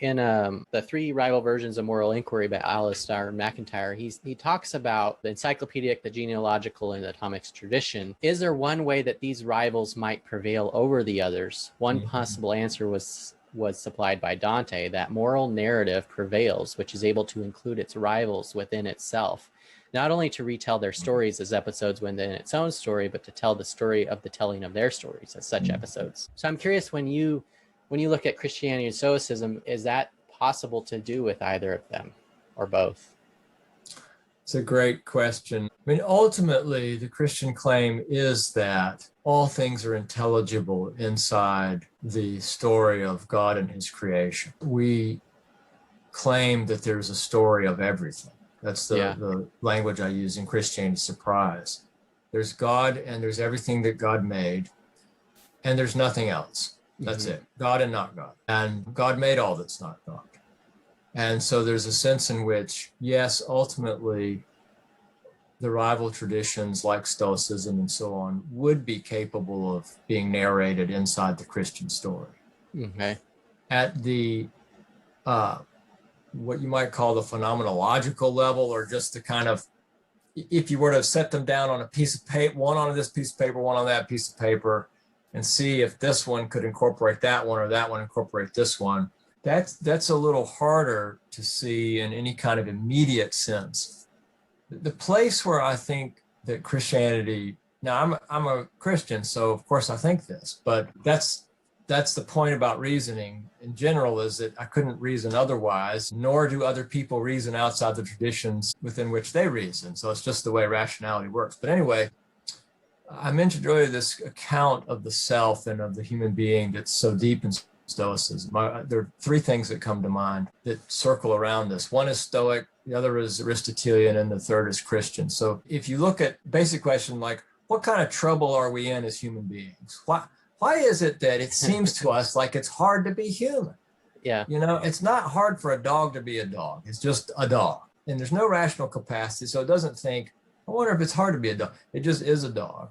in the Three Rival Versions of Moral Inquiry by Alistair McIntyre, he talks about the encyclopedic, the genealogical, and the atomic tradition. Is there one way that these rivals might prevail over the others? One possible answer was supplied by Dante, that moral narrative prevails, which is able to include its rivals within itself, not only to retell their stories as episodes within its own story, but to tell the story of the telling of their stories as such episodes. So I'm curious, when you look at Christianity and Stoicism, is that possible to do with either of them or both? It's a great question. I mean, ultimately, the Christian claim is that all things are intelligible inside the story of God and his creation. We claim that there's a story of everything. That's the language I use in Christianity Surprise. There's God and there's everything that God made, and there's nothing else. That's it. God and not God. And God made all that's not God. And so there's a sense in which, yes, ultimately, the rival traditions like Stoicism and so on would be capable of being narrated inside the Christian story. Okay. At the, what you might call the phenomenological level, or just the kind of, if you were to set them down on a piece of paper, one on this piece of paper, one on that piece of paper, and see if this one could incorporate that one or that one incorporate this one, that's a little harder to see in any kind of immediate sense. The place where I think that Christianity, now I'm a Christian, so of course I think this, but that's the point about reasoning in general, is that I couldn't reason otherwise, nor do other people reason outside the traditions within which they reason. So it's just the way rationality works. But anyway, I mentioned earlier this account of the self and of the human being that's so deep in Stoicism. There are three things that come to mind that circle around this. One is Stoic, the other is Aristotelian, and the third is Christian. So if you look at basic question like, what kind of trouble are we in as human beings? Why is it that it seems to us like it's hard to be human? Yeah. You know, it's not hard for a dog to be a dog. It's just a dog. And there's no rational capacity. So it doesn't think, I wonder if it's hard to be a dog. It just is a dog.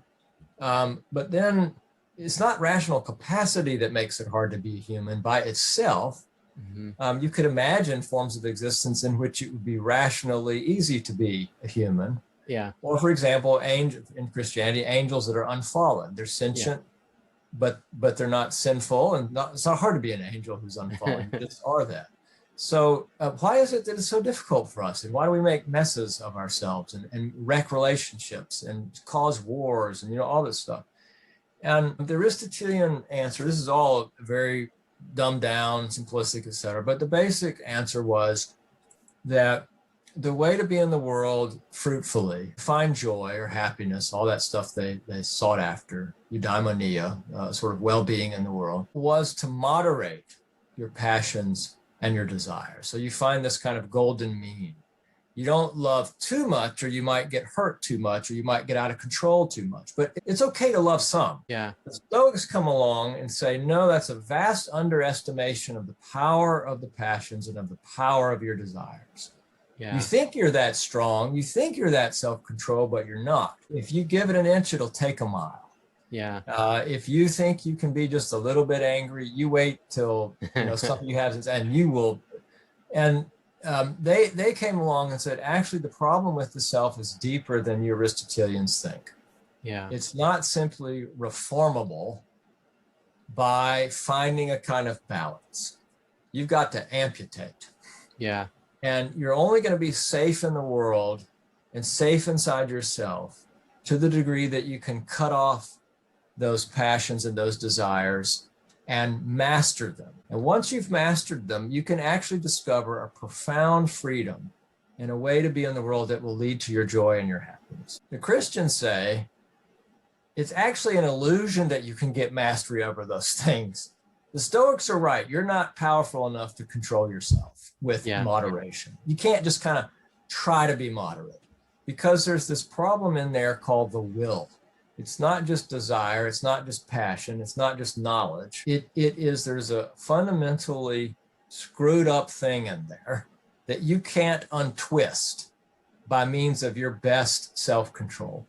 But then it's not rational capacity that makes it hard to be human by itself. You could imagine forms of existence in which it would be rationally easy to be a human. Yeah. Or, for example, in Christianity, angels that are unfallen. They're sentient, but they're not sinful. And it's not hard to be an angel who's unfallen. You just are that. So why is it that it's so difficult for us? And why do we make messes of ourselves and wreck relationships and cause wars and, you know, all this stuff? And the Aristotelian answer, this is all very dumbed down, simplistic, etc. But the basic answer was that the way to be in the world fruitfully, find joy or happiness, all that stuff they sought after, eudaimonia, sort of well-being in the world, was to moderate your passions and your desires. So you find this kind of golden mean. You don't love too much, or you might get hurt too much, or you might get out of control too much. But it's okay to love some. Yeah. The Stoics come along and say, no, that's a vast underestimation of the power of the passions and of the power of your desires. Yeah. You think you're that strong, you think you're that self-control, but you're not. If you give it an inch, it'll take a mile. Yeah. If you think you can be just a little bit angry, you wait till something you have, and you will. And they came along and said, actually, the problem with the self is deeper than you Aristotelians think. Yeah. It's not simply reformable by finding a kind of balance. You've got to amputate. Yeah. And you're only going to be safe in the world and safe inside yourself to the degree that you can cut off those passions and those desires and master them. And once you've mastered them, you can actually discover a profound freedom and a way to be in the world that will lead to your joy and your happiness. The Christians say it's actually an illusion that you can get mastery over those things. The Stoics are right. You're not powerful enough to control yourself with moderation. You can't just kind of try to be moderate, because there's this problem in there called the will. It's not just desire. It's not just passion. It's not just knowledge. There's a fundamentally screwed up thing in there that you can't untwist by means of your best self-control.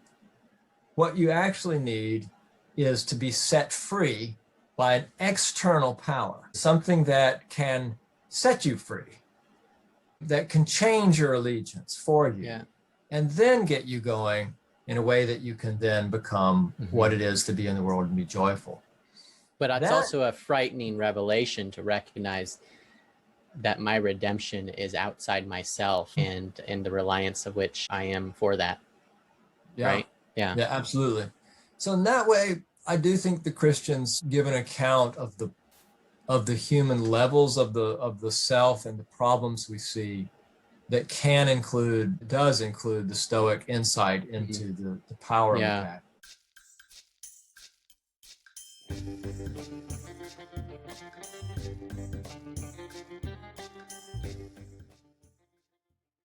What you actually need is to be set free by an external power, something that can set you free, that can change your allegiance for you, Yeah. and then get you going in a way that you can then become what it is to be in the world and be joyful. But it's That- also a frightening revelation to recognize that my redemption is outside myself and the reliance of which I am for that. Yeah. Right? Yeah. Yeah, absolutely. So in that way, I do think the Christians give an account of the human levels of the self and the problems we see that does include the Stoic insight into the power Yeah. of the pack.